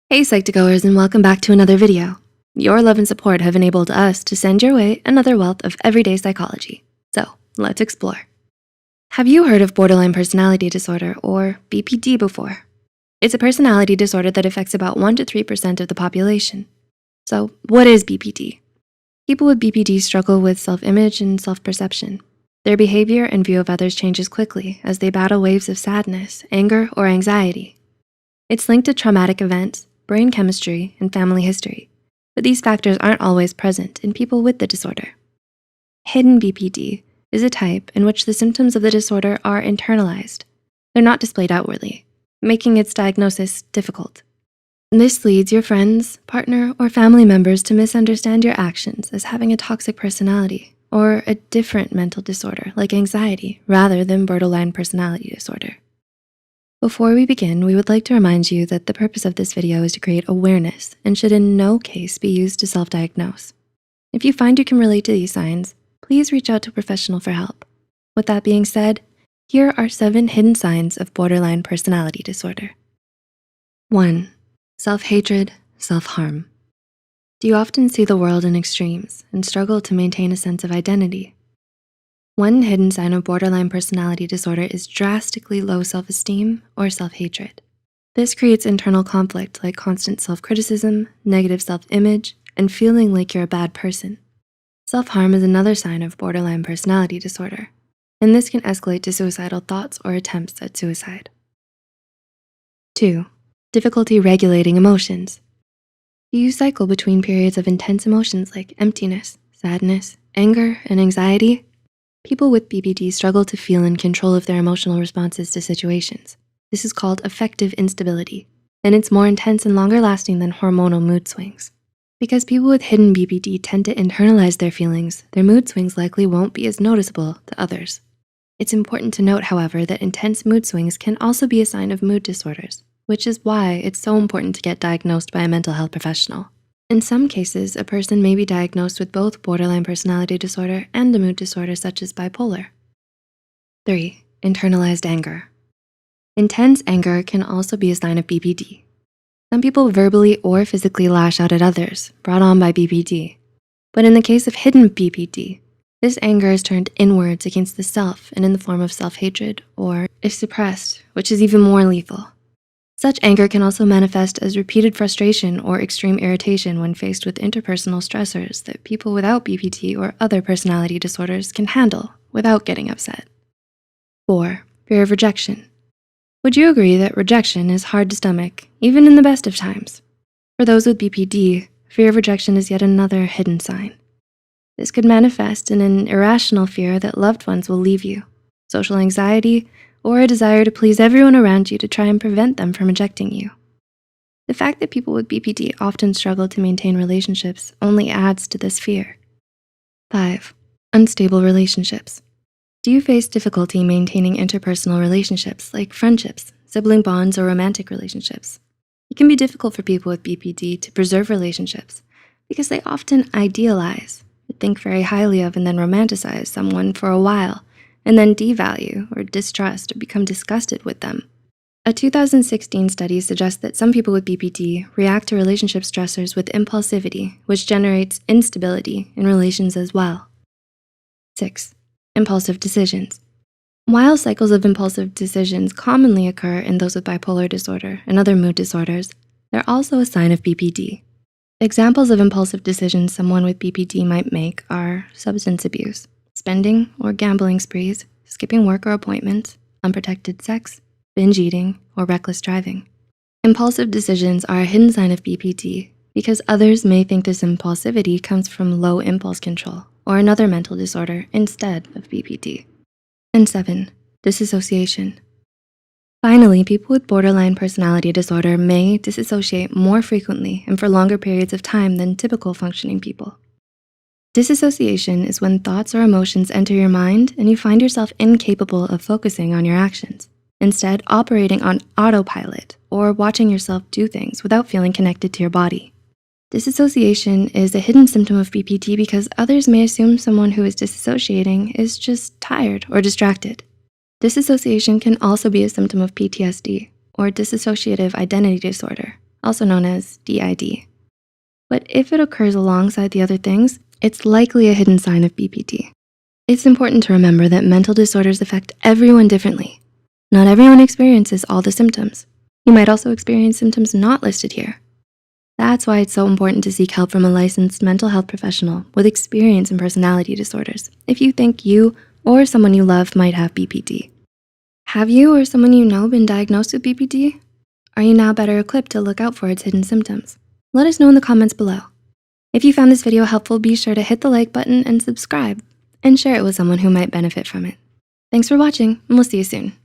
Hey Psych2Goers, and welcome back to another video. Your love and support have enabled us to send your way another wealth of everyday psychology. So let's explore. Have you heard of borderline personality disorder or BPD before? It's a personality disorder that affects about 1 to 3% of the population. So what is BPD? People with BPD struggle with self-image and self-perception. Their behavior and view of others changes quickly as they battle waves of sadness, anger, or anxiety. It's linked to traumatic events, brain chemistry, and family history, but these factors aren't always present in people with the disorder. Hidden BPD is a type in which the symptoms of the disorder are internalized. They're not displayed outwardly, making its diagnosis difficult. This leads your friends, partner, or family members to misunderstand your actions as having a toxic personality or a different mental disorder like anxiety rather than borderline personality disorder. Before we begin, we would like to remind you that the purpose of this video is to create awareness and should in no case be used to self-diagnose. If you find you can relate to these signs, please reach out to a professional for help. With that being said, here are 7 hidden signs of borderline personality disorder. 1. Self-hatred, self-harm. Do you often see the world in extremes and struggle to maintain a sense of identity? One hidden sign of borderline personality disorder is drastically low self-esteem or self-hatred. This creates internal conflict like constant self-criticism, negative self-image, and feeling like you're a bad person. Self-harm is another sign of borderline personality disorder, and this can escalate to suicidal thoughts or attempts at suicide. 2. Difficulty regulating emotions. Do you cycle between periods of intense emotions like emptiness, sadness, anger, and anxiety? People with BPD struggle to feel in control of their emotional responses to situations. This is called affective instability, and it's more intense and longer lasting than hormonal mood swings. Because people with hidden BPD tend to internalize their feelings, their mood swings likely won't be as noticeable to others. It's important to note, however, that intense mood swings can also be a sign of mood disorders, which is why it's so important to get diagnosed by a mental health professional. In some cases, a person may be diagnosed with both borderline personality disorder and a mood disorder such as bipolar. 3. Internalized anger. Intense anger can also be a sign of BPD. Some people verbally or physically lash out at others, brought on by BPD. But in the case of hidden BPD, this anger is turned inwards against the self and in the form of self-hatred or is suppressed, which is even more lethal. Such anger can also manifest as repeated frustration or extreme irritation when faced with interpersonal stressors that people without BPD or other personality disorders can handle without getting upset. 4. Fear of rejection. Would you agree that rejection is hard to stomach, even in the best of times? For those with BPD, fear of rejection is yet another hidden sign. This could manifest in an irrational fear that loved ones will leave you, social anxiety, or a desire to please everyone around you to try and prevent them from rejecting you. The fact that people with BPD often struggle to maintain relationships only adds to this fear. 5. Unstable relationships. Do you face difficulty maintaining interpersonal relationships like friendships, sibling bonds, or romantic relationships? It can be difficult for people with BPD to preserve relationships because they often idealize, think very highly of, and then romanticize someone for a while, and then devalue or distrust or become disgusted with them. A 2016 study suggests that some people with BPD react to relationship stressors with impulsivity, which generates instability in relations as well. 6. Impulsive decisions. While cycles of impulsive decisions commonly occur in those with bipolar disorder and other mood disorders, they're also a sign of BPD. Examples of impulsive decisions someone with BPD might make are substance abuse, spending or gambling sprees, skipping work or appointments, unprotected sex, binge eating, or reckless driving. Impulsive decisions are a hidden sign of BPD because others may think this impulsivity comes from low impulse control or another mental disorder instead of BPD. And 7, disassociation. Finally, people with borderline personality disorder may disassociate more frequently and for longer periods of time than typical functioning people. Disassociation is when thoughts or emotions enter your mind and you find yourself incapable of focusing on your actions, instead operating on autopilot or watching yourself do things without feeling connected to your body. Disassociation is a hidden symptom of BPD because others may assume someone who is disassociating is just tired or distracted. Disassociation can also be a symptom of PTSD or dissociative identity disorder, also known as DID. But if it occurs alongside the other things, it's likely a hidden sign of BPD. It's important to remember that mental disorders affect everyone differently. Not everyone experiences all the symptoms. You might also experience symptoms not listed here. That's why it's so important to seek help from a licensed mental health professional with experience in personality disorders if you think you or someone you love might have BPD. Have you or someone you know been diagnosed with BPD? Are you now better equipped to look out for its hidden symptoms? Let us know in the comments below. If you found this video helpful, be sure to hit the like button and subscribe, and share it with someone who might benefit from it. Thanks for watching, and we'll see you soon.